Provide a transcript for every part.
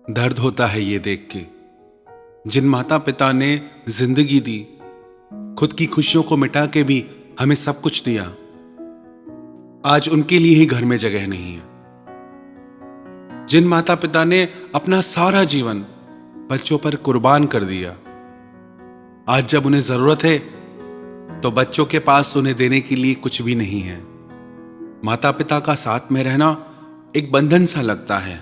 दर्द होता है ये देख के, जिन माता पिता ने जिंदगी दी, खुद की खुशियों को मिटा के भी हमें सब कुछ दिया, आज उनके लिए ही घर में जगह नहीं है। जिन माता पिता ने अपना सारा जीवन बच्चों पर कुर्बान कर दिया, आज जब उन्हें जरूरत है तो बच्चों के पास उन्हें देने के लिए कुछ भी नहीं है। माता पिता का साथ में रहना एक बंधन सा लगता है।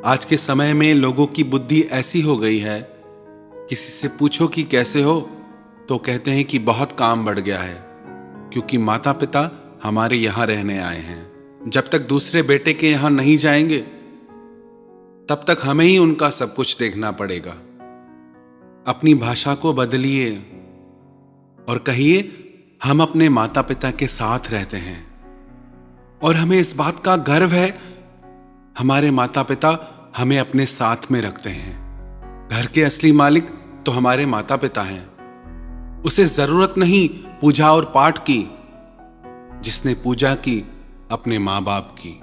आज के समय में लोगों की बुद्धि ऐसी हो गई है, किसी से पूछो कि कैसे हो तो कहते हैं कि बहुत काम बढ़ गया है, क्योंकि माता पिता हमारे यहां रहने आए हैं। जब तक दूसरे बेटे के यहां नहीं जाएंगे तब तक हमें ही उनका सब कुछ देखना पड़ेगा। अपनी भाषा को बदलिए और कहिए हम अपने माता पिता के साथ रहते हैं, और हमें इस बात का गर्व है हमारे माता पिता हमें अपने साथ में रखते हैं। घर के असली मालिक तो हमारे माता पिता हैं। उसे जरूरत नहीं पूजा और पाठ की, जिसने पूजा की अपने मां बाप की।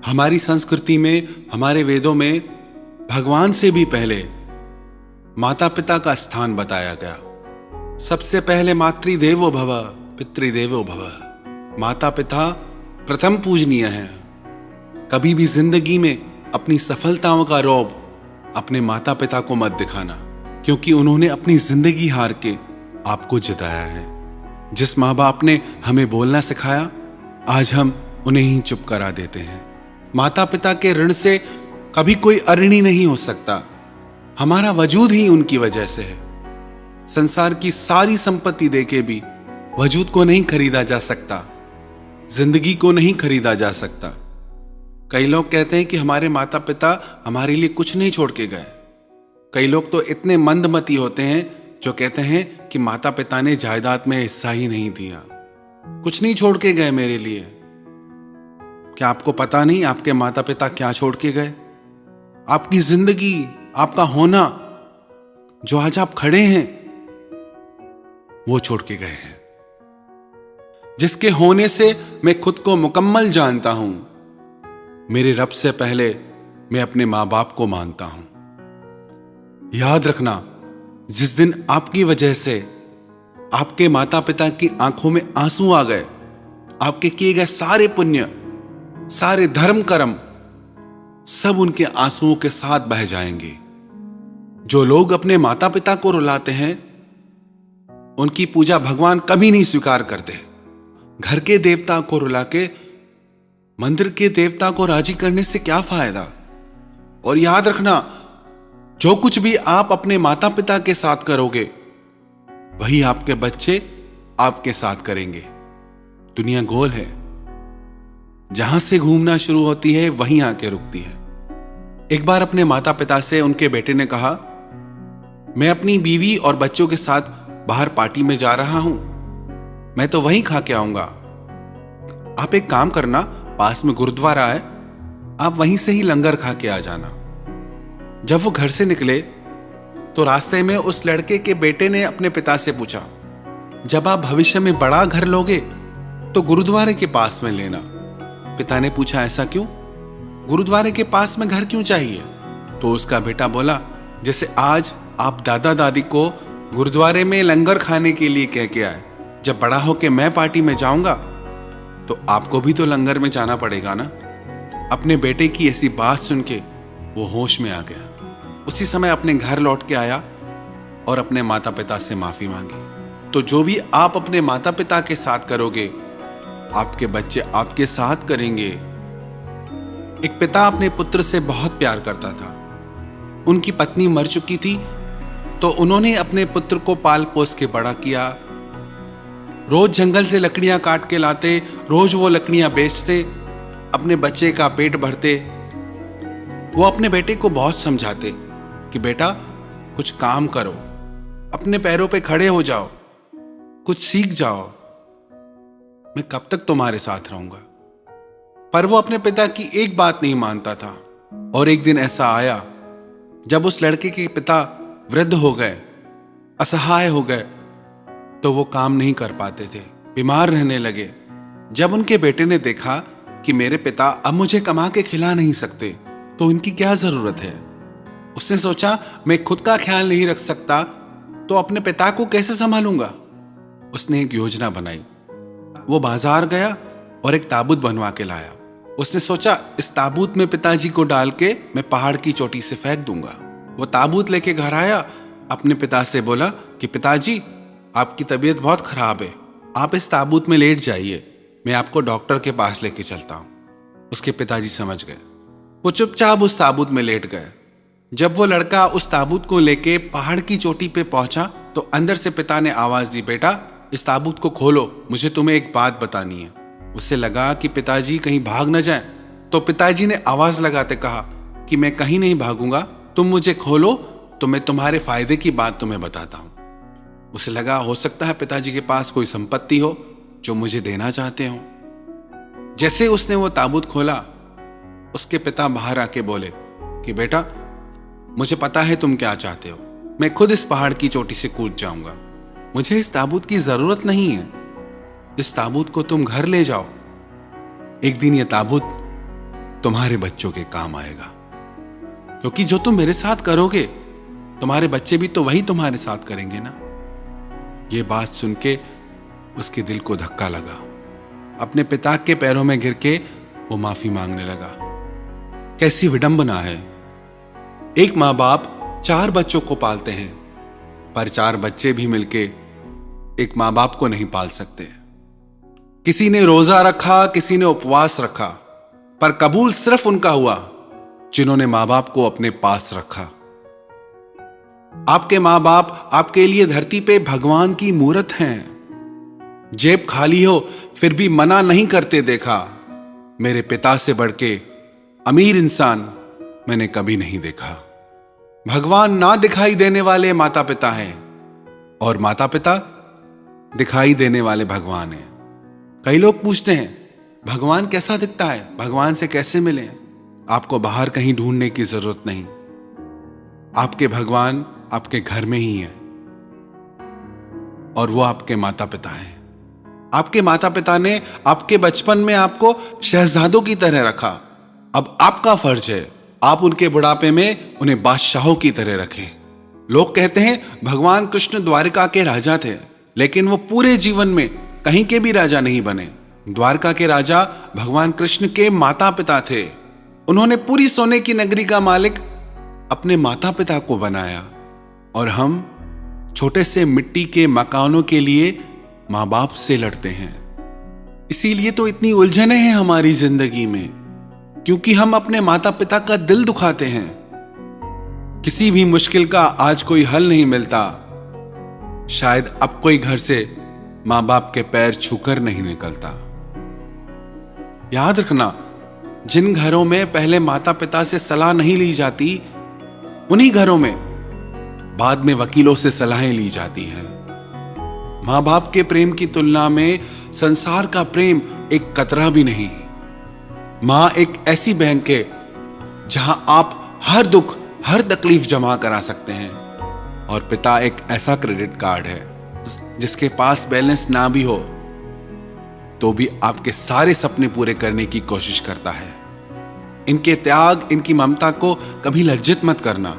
हमारी संस्कृति में, हमारे वेदों में भगवान से भी पहले माता पिता का स्थान बताया गया। सबसे पहले मातृदेवो भव पितृदेवो भव। माता पिता प्रथम पूजनीय हैं। कभी भी जिंदगी में अपनी सफलताओं का रौब अपने माता पिता को मत दिखाना, क्योंकि उन्होंने अपनी जिंदगी हार के आपको जिताया है। जिस माँ बाप ने हमें बोलना सिखाया, आज हम उन्हें ही चुप करा देते हैं। माता पिता के ऋण से कभी कोई अऋणी नहीं हो सकता। हमारा वजूद ही उनकी वजह से है। संसार की सारी संपत्ति देके भी वजूद को नहीं खरीदा जा सकता, जिंदगी को नहीं खरीदा जा सकता। कई लोग कहते हैं कि हमारे माता पिता हमारे लिए कुछ नहीं छोड़ के गए। कई लोग तो इतने मंदमती होते हैं जो कहते हैं कि माता पिता ने जायदाद में हिस्सा ही नहीं दिया, कुछ नहीं छोड़ के गए मेरे लिए। क्या आपको पता नहीं आपके माता पिता क्या छोड़ के गए? आपकी जिंदगी, आपका होना, जो आज आप खड़े हैं, वो छोड़ के गए हैं। जिसके होने से मैं खुद को मुकम्मल जानता हूं, मेरे रब से पहले मैं अपने मां बाप को मानता हूं। याद रखना, जिस दिन आपकी वजह से आपके माता पिता की आंखों में आंसू आ गए, आपके किए गए सारे पुण्य, सारे धर्म कर्म सब उनके आंसुओं के साथ बह जाएंगे। जो लोग अपने माता पिता को रुलाते हैं, उनकी पूजा भगवान कभी नहीं स्वीकार करते। घर के देवता को रुला के मंदिर के देवता को राजी करने से क्या फायदा? और याद रखना, जो कुछ भी आप अपने माता पिता के साथ करोगे, वही आपके बच्चे आपके साथ करेंगे। दुनिया गोल है, जहां से घूमना शुरू होती है वहीं आके रुकती है। एक बार अपने माता पिता से उनके बेटे ने कहा, मैं अपनी बीवी और बच्चों के साथ बाहर पार्टी में जा रहा हूं, मैं तो वहीं खा के आऊंगा। आप एक काम करना, पास में गुरुद्वारा है, आप वहीं से ही लंगर खा के आ जाना। जब वो घर से निकले तो रास्ते में उस लड़के के बेटे ने अपने पिता से पूछा, जब आप भविष्य में बड़ा घर लोगे तो गुरुद्वारे के पास में लेना। पिता ने पूछा, ऐसा क्यों? गुरुद्वारे के पास में घर क्यों चाहिए? तो उसका बेटा बोला, जैसे आज आप दादा दादी को गुरुद्वारे में लंगर खाने के लिए कह के आए, जब बड़ा होके मैं पार्टी में जाऊंगा तो आपको भी तो लंगर में जाना पड़ेगा ना। अपने बेटे की ऐसी बात सुन के वो होश में आ गया। उसी समय अपने घर लौट के आया और अपने माता पिता से माफी मांगी। तो जो भी आप अपने माता पिता के साथ करोगे, आपके बच्चे आपके साथ करेंगे। एक पिता अपने पुत्र से बहुत प्यार करता था। उनकी पत्नी मर चुकी थी, तो उन्होंने अपने पुत्र को पाल पोस के बड़ा किया। रोज जंगल से लकड़ियां काट के लाते, रोज वो लकड़ियां बेचते, अपने बच्चे का पेट भरते। वो अपने बेटे को बहुत समझाते कि बेटा कुछ काम करो, अपने पैरों पे खड़े हो जाओ, कुछ सीख जाओ, मैं कब तक तुम्हारे साथ रहूंगा। पर वो अपने पिता की एक बात नहीं मानता था। और एक दिन ऐसा आया जब उस लड़के के पिता वृद्ध हो गए, असहाय हो गए, तो वो काम नहीं कर पाते थे, बीमार रहने लगे। जब उनके बेटे ने देखा कि मेरे पिता अब मुझे कमा के खिला नहीं सकते, तो इनकी क्या जरूरत है। उसने सोचा, मैं खुद का ख्याल नहीं रख सकता तो अपने पिता को कैसे संभालूंगा। उसने एक योजना बनाई। वो बाजार गया और एक ताबूत बनवा के लाया। उसने सोचा, इस ताबूत में पिताजी को डाल के मैं पहाड़ की चोटी से फेंक दूंगा। वो ताबूत लेके घर आया, अपने पिता से बोला कि पिताजी, आपकी तबीयत बहुत खराब है, आप इस ताबूत में लेट जाइए, मैं आपको डॉक्टर के पास लेके चलता हूं। उसके पिताजी समझ गए। वो चुपचाप उस ताबूत में लेट गए। जब वो लड़का उस ताबूत को लेके पहाड़ की चोटी पे पहुंचा तो अंदर से पिता ने आवाज दी, बेटा इस ताबूत को खोलो, मुझे तुम्हें एक बात बतानी है। उसे लगा कि पिताजी कहीं भाग न जाएं, तो पिताजी ने आवाज लगाते कहा कि मैं कहीं नहीं भागूंगा, तुम मुझे खोलो तो मैं तुम्हारे फायदे की बात तुम्हें बताता हूं। उसे लगा, हो सकता है पिताजी के पास कोई संपत्ति हो जो मुझे देना चाहते हो। जैसे उसने वो ताबूत खोला, उसके पिता बाहर आके बोले कि बेटा, मुझे पता है तुम क्या चाहते हो, मैं खुद इस पहाड़ की चोटी से कूद जाऊंगा, मुझे इस ताबूत की जरूरत नहीं है, इस ताबूत को तुम घर ले जाओ, एक दिन यह ताबूत तुम्हारे बच्चों के काम आएगा, क्योंकि जो तुम मेरे साथ करोगे तुम्हारे बच्चे भी तो वही तुम्हारे साथ करेंगे ना। ये बात सुन के उसके दिल को धक्का लगा। अपने पिता के पैरों में गिर के वो माफी मांगने लगा। कैसी विडंबना है, एक माँ बाप 4 बच्चों को पालते हैं, पर 4 बच्चे भी मिलके एक माँ बाप को नहीं पाल सकते। किसी ने रोजा रखा, किसी ने उपवास रखा, पर कबूल सिर्फ उनका हुआ जिन्होंने माँ बाप को अपने पास रखा। आपके माँ बाप आपके लिए धरती पे भगवान की मूरत हैं। जेब खाली हो फिर भी मना नहीं करते देखा। मेरे पिता से बढ़ के अमीर इंसान मैंने कभी नहीं देखा। भगवान ना दिखाई देने वाले माता पिता हैं और माता पिता दिखाई देने वाले भगवान हैं। कई लोग पूछते हैं, भगवान कैसा दिखता है, भगवान से कैसे मिलें। आपको बाहर कहीं ढूंढने की जरूरत नहीं, आपके भगवान आपके घर में ही है और वो आपके माता पिता हैं। आपके माता पिता ने आपके बचपन में आपको शहजादों की तरह रखा। अब आपका फर्ज है आप उनके बुढ़ापे में उन्हें बादशाहों की तरह रखें। लोग कहते हैं भगवान कृष्ण द्वारिका के राजा थे, लेकिन वो पूरे जीवन में कहीं के भी राजा नहीं बने। द्वारका के राजा भगवान कृष्ण के माता पिता थे। उन्होंने पूरी सोने की नगरी का मालिक अपने माता पिता को बनाया और हम छोटे से मिट्टी के मकानों के लिए मां बाप से लड़ते हैं। इसीलिए तो इतनी उलझनें हैं हमारी जिंदगी में, क्योंकि हम अपने माता पिता का दिल दुखाते हैं। किसी भी मुश्किल का आज कोई हल नहीं मिलता, शायद अब कोई घर से मां बाप के पैर छूकर नहीं निकलता। याद रखना, जिन घरों में पहले माता पिता से सलाह नहीं ली जाती, उन्हीं घरों में बाद में वकीलों से सलाहें ली जाती हैं। मां बाप के प्रेम की तुलना में संसार का प्रेम एक कतरा भी नहीं। मां एक ऐसी बैंक है जहां आप हर दुख हर तकलीफ जमा करा सकते हैं, और पिता एक ऐसा क्रेडिट कार्ड है जिसके पास बैलेंस ना भी हो तो भी आपके सारे सपने पूरे करने की कोशिश करता है। इनके त्याग, इनकी ममता को कभी लज्जित मत करना।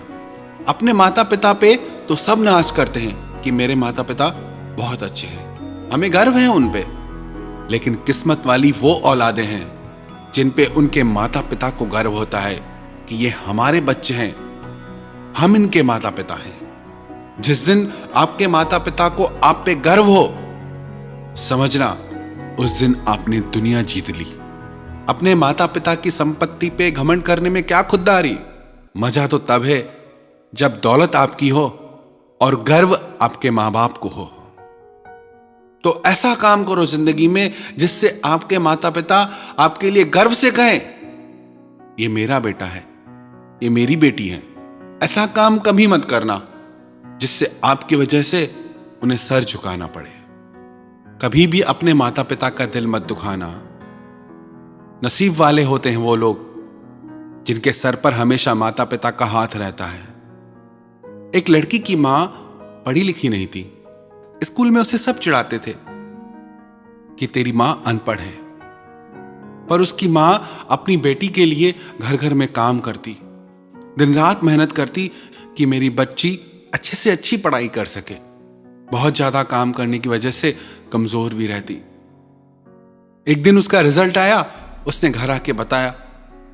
अपने माता पिता पे तो सब नाज करते हैं कि मेरे माता पिता बहुत अच्छे हैं, हमें गर्व है उन पे, लेकिन किस्मत वाली वो औलादें हैं जिन पे उनके माता पिता को गर्व होता है कि ये हमारे बच्चे हैं, हम इनके माता पिता हैं। जिस दिन आपके माता पिता को आप पे गर्व हो, समझना उस दिन आपने दुनिया जीत ली। अपने माता पिता की संपत्ति पे घमंड करने में क्या खुददारी। मजा तो तब है जब दौलत आपकी हो और गर्व आपके मां बाप को हो। तो ऐसा काम करो जिंदगी में जिससे आपके माता पिता आपके लिए गर्व से कहें, ये मेरा बेटा है, ये मेरी बेटी है। ऐसा काम कभी मत करना जिससे आपकी वजह से उन्हें सर झुकाना पड़े। कभी भी अपने माता पिता का दिल मत दुखाना। नसीब वाले होते हैं वो लोग जिनके सर पर हमेशा माता पिता का हाथ रहता है। एक लड़की की मां पढ़ी लिखी नहीं थी। स्कूल में उसे सब चिढ़ाते थे कि तेरी मां अनपढ़ है। पर उसकी माँ अपनी बेटी के लिए घर घर में काम करती, दिन रात मेहनत करती कि मेरी बच्ची अच्छे से अच्छी पढ़ाई कर सके। बहुत ज्यादा काम करने की वजह से कमजोर भी रहती। एक दिन उसका रिजल्ट आया, उसने घर आके बताया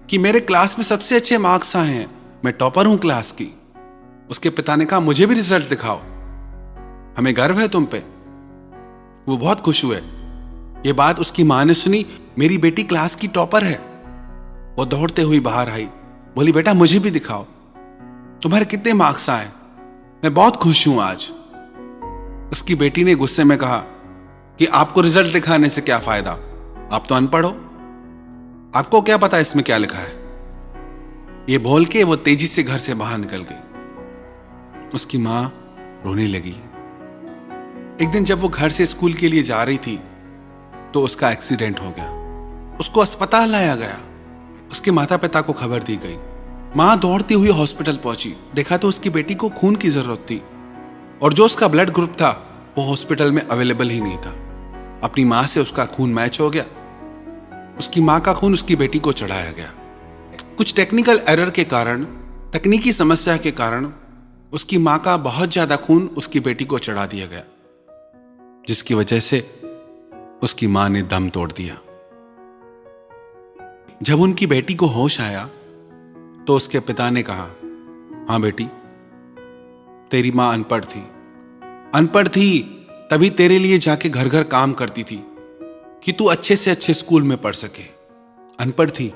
कि मेरे क्लास में सबसे अच्छे मार्क्स आए हैं, मैं टॉपर हूं क्लास की। उसके पिता ने कहा मुझे भी रिजल्ट दिखाओ, हमें गर्व है तुम पे। वो बहुत खुश हुए। ये बात उसकी मां ने सुनी, मेरी बेटी क्लास की टॉपर है। वो दौड़ते हुई बाहर आई, बोली बेटा मुझे भी दिखाओ, तुम्हारे कितने मार्क्स आए, मैं बहुत खुश हूं आज। उसकी बेटी ने गुस्से में कहा कि आपको रिजल्ट दिखाने से क्या फायदा, आप तो अनपढ़ हो, आपको क्या पता इसमें क्या लिखा है। ये बोल के वो तेजी से घर से बाहर निकल गई। उसकी मां रोने लगी। एक दिन जब वो घर से स्कूल के लिए जा रही थी तो उसका एक्सीडेंट हो गया। उसको अस्पताल लाया गया। उसके माता पिता को खबर दी गई। मां दौड़ती हुई हॉस्पिटल पहुंची। देखा तो उसकी बेटी को खून की जरूरत थी और जो उसका ब्लड ग्रुप था वो हॉस्पिटल में अवेलेबल ही नहीं था। अपनी मां से उसका खून मैच हो गया। उसकी मां का खून उसकी बेटी को चढ़ाया गया। कुछ टेक्निकल एरर के कारण, तकनीकी समस्या के कारण उसकी मां का बहुत ज्यादा खून उसकी बेटी को चढ़ा दिया गया, जिसकी वजह से उसकी मां ने दम तोड़ दिया। जब उनकी बेटी को होश आया तो उसके पिता ने कहा, हां बेटी, तेरी मां अनपढ़ थी तभी तेरे लिए जाके घर घर काम करती थी कि तू अच्छे से अच्छे स्कूल में पढ़ सके। अनपढ़ थी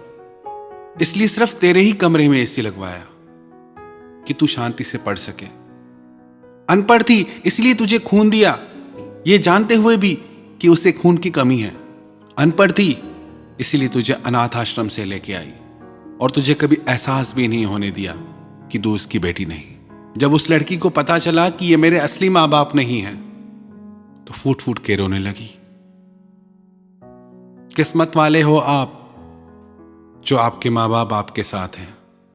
इसलिए सिर्फ तेरे ही कमरे में एसी लगवाया कि तू शांति से पढ़ सके। अनपढ़ थी इसलिए तुझे खून दिया, ये जानते हुए भी कि उसे खून की कमी है। अनपढ़ थी इसीलिए तुझे अनाथ आश्रम से लेके आई और तुझे कभी एहसास भी नहीं होने दिया कि तू उसकी बेटी नहीं। जब उस लड़की को पता चला कि ये मेरे असली मां बाप नहीं हैं, तो फूट फूट के रोने लगी। किस्मत वाले हो आप जो आपके मां बाप आपके साथ हैं।